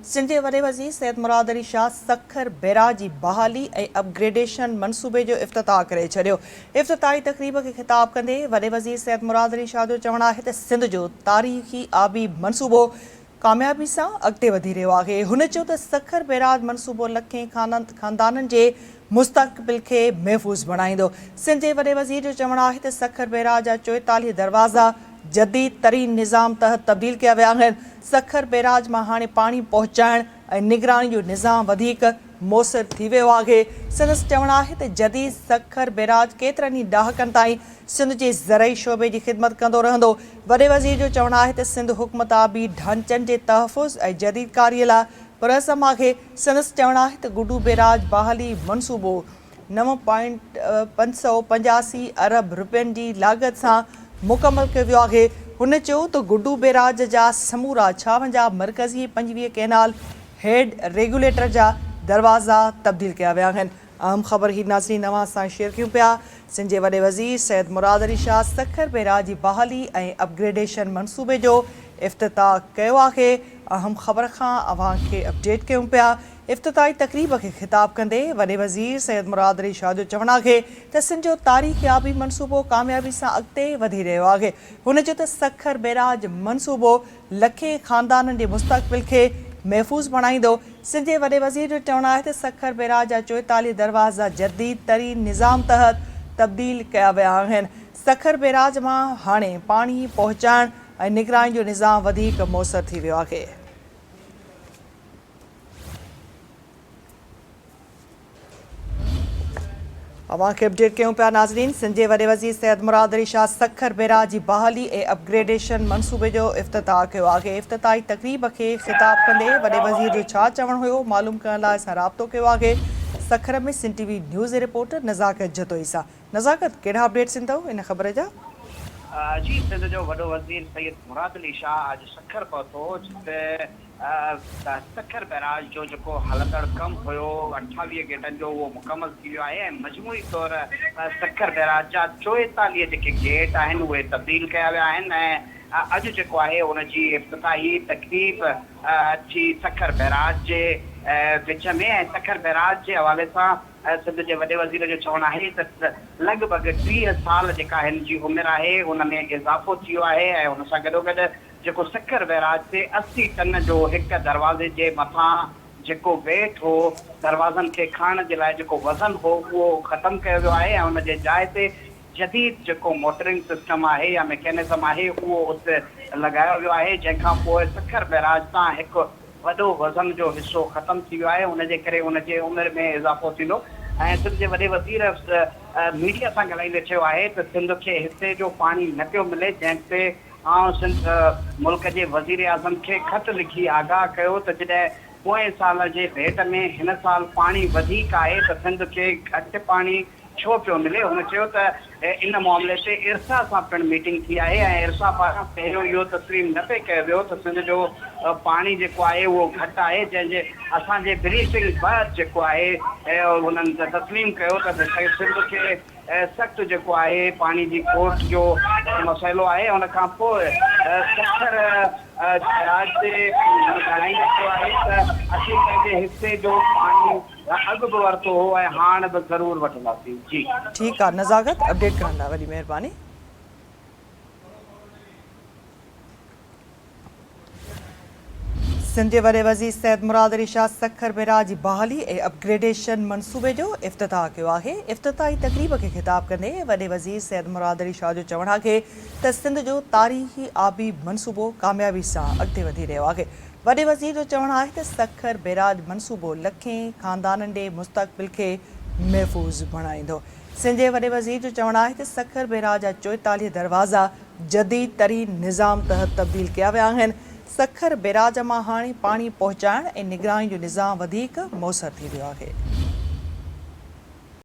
सिंध जे वॾे वज़ीर सैयद मुराद अली शाह सखर बैराज जी बहाली ऐं अपग्रेडेशन मनसूबे जो इफ़्तिताह करे छॾियो। इफ़्तिताही तक़रीब खे ख़िताब कंदे वॾे वज़ीर सैयद मुराद अली शाह जो चवणु आहे त सिंध जो तारीख़ी आबी मनसूबो कामयाबी सां अॻिते वधी रहियो आहे। हुन चयो त सखर बैराज मनसूबो लखें ख़ानदाननि जे मुस्तक़बिल खे महफ़ूज़ बणाईंदो। सिंध जे वॾे वज़ीर जो चवणु आहे त सखर बैराज जा 44 दरवाज़ा जदीद तरीन निज़ाम तहत तब्दील किया विया आहिनि। सखर बैराज मां हाणे पाणी पहुचाइण ऐं निगरानी जो निज़ाम वधीक मौसर थी वियो आहे। संदसि चवणु आहे त जदीद सखर बैराज केतिरनि ई ॾहाकनि ताईं सिंध जे ज़रई शोबे जी ख़िदमत कंदो रहंदो। वॾे वज़ीर जो चवणु आहे त सिंध हुकूमत आबी ढांचनि जे तहफ़ुज़ ऐं जदीद कारीअ लाइ पुरअज़म आहे। संदसि चवणु आहे त गुडू बैराज बहाली मनसूबो 9.585 अरब रुपयनि जी लाॻत सां मुकमल कयो वियो आहे। हुन चयो त गुडू बैराज जा समूरा 56 मरकज़ी 25 कैनाल हेड रेगुलेटर जा दरवाज़ा तब्दील किया विया आहिनि। अहम ख़बर ही नाज़रीन नवां सां शेयर कयूं पिया। सिंध जे वॾे वज़ीर सैयद मुराद अली शाह सखर बैराज जी बहाली ऐं अपग्रेडेशन मनसूबे जो इफ़्तिताह कयो आहे। अहम ख़बर खां अवां खे अपडेट कयूं पिया। इफ़्तिताही तक़रीब खे ख़िताब कंदे वॾे वज़ीर सैयद मुराद अली शाह जो चवणु आहे त सिंध जो तारीख़ी आबी मनसूबो कामयाबी सां अॻिते वधी रहियो आहे। हुन चयो त सखर बैराज मनसूबो लखें ख़ानदाननि जे मुस्तक़बिल खे महफ़ूज़ बणाईंदो। सिंध जे वॾे वज़ीर जो चवणु आहे त सखर बैराज जा 44 दरवाज़ा जदीद तरीन निज़ाम तहत तब्दील कया विया आहिनि। सखर बैराज मां हाणे पाणी पहुचाइण ऐं निगरानी जो निज़ाम वधीक मौसर थी वियो आहे। अवां खे अपडेट कयूं पिया नाज़रीन। सिंध जे वॾे वज़ीर सैयद मुराद अली शाह सखर बैराज जी बहाली ऐं अपग्रेडेशन मनसूबे जो इफ़्तिताह कयो आहे। इफ़्तिताही तक़रीब खे ख़िताब कंदे वॾे वज़ीर जो छा चवणु हुयो मालूम करण लाइ असां राब्तो कयो आहे सखर में Sindh TV news reporter Nazakat Jatoi सां। नज़ाकत, कहिड़ा अपडेट्स अथव इन ख़बर जा? जी, सिंध जो वॾो वज़ीर सैयद मुराद अली शाह अॼु सखर पहुतो जिते सखर बैराज जो जेको हलंदड़ कमु हुयो 28 गेटनि जो उहो मुकमल थी वियो आहे ऐं मजमूई तौर सखर बैराज जा 44 जेके गेट आहिनि उहे तब्दील कया विया आहिनि ऐं अॼु जेको आहे उनजी इफ़्तिताही तक़रीब थी सखर बैराज जे विच में ऐं सखर बैराज जे हवाले सां सिंध जे वॾे वज़ीर जो चवणु आहे त लॻभॻि 30 साल जेका हिन जी उमिरि आहे हुन में इज़ाफ़ो थी वियो आहे ऐं हुन सां गॾोगॾु जेको सखर बैराज ते 80 टन जो हिकु दरवाज़े जे मथां जेको वेट हो दरवाज़नि खे खणण जे लाइ जेको वज़न हो उहो ख़तमु कयो वियो आहे ऐं हुन जे जाइ ते जदीद जेको मोटरिंग सिस्टम आहे या मैकेनिज़म आहे उहो उते लॻायो वियो आहे जंहिंखां पोइ सखर बैराज तां हिकु वॾो वज़न जो हिसो ख़तमु थी वियो आहे। उनजे करे उनजे उमिरि में इज़ाफ़ो थींदो ऐं सिंध जे वॾे वज़ीर मीडिया सां ॻाल्हाईंदे चयो आहे त सिंध खे हिसे जो पाणी न पियो मिले जंहिं ते सिंध मुल्क जे वज़ीर आज़म खे ख़त लिखी आगाह कयो त जॾहिं पोएं साल जे भेट में हिन साल पाणी वधीक आहे त सिंध खे घटि पाणी छो पियो मिले। हुन चयो त इन मामले ते इरसा सां पिणु मीटिंग थी आहे ऐं इरसा पारां पहिरियों इहो तस्लीम न पियो कयो वियो त सिंध जो पाणी जेको आहे उहो घटि आहे जंहिंजे असांजे ब्रीफिंग बैदि जेको आहे हुननि तस्लीम कयो त सिंध खे सख़्तु जेको आहे पाणी जी खोट जो मसइलो आहे। हुन खां पोइ सखर बैराज ते ॻाल्हाईंदे चयो आहे त असीं पंहिंजे हिसे जो पाणी अॻु बि वरितो हो ऐं हाणे बि ज़रूरु वठंदासीं। जी ठीकु आहे नज़ाकत, अपडेट करण लाइ वॾी महिरबानी। सिंध जे वॾे वज़ीर सैयद मुराद अली शाह सखर बैराज जी बहाली ऐं अपग्रेडेशन मनसूबे जो इफ़्तिताह कयो आहे। इफ़्तिताही तक़रीब खे ख़िताब कंदे वॾे वज़ीर सैयद मुराद अली शाह जो चवणु आहे त सिंध जो तारीख़ी आबी मनसूबो कामयाबी सां अॻिते वधी रहियो आहे। वॾे वज़ीर जो चवणु आहे त सखर बैराज मनसूबो लखें ख़ानदाननि जे मुस्तक़बिल खे महफ़ूज़ बणाईंदो। सिंध जे वॾे वज़ीर जो चवणु आहे त सखर बैराज जा 44 दरवाज़ा जदीद तरीन निज़ाम तहत तब्दील कया विया आहिनि। सखर बैराज मां हाणे पाणी पहुचाइण ऐं निगरानी जो निज़ाम वधीक मौसर थी वियो आहे।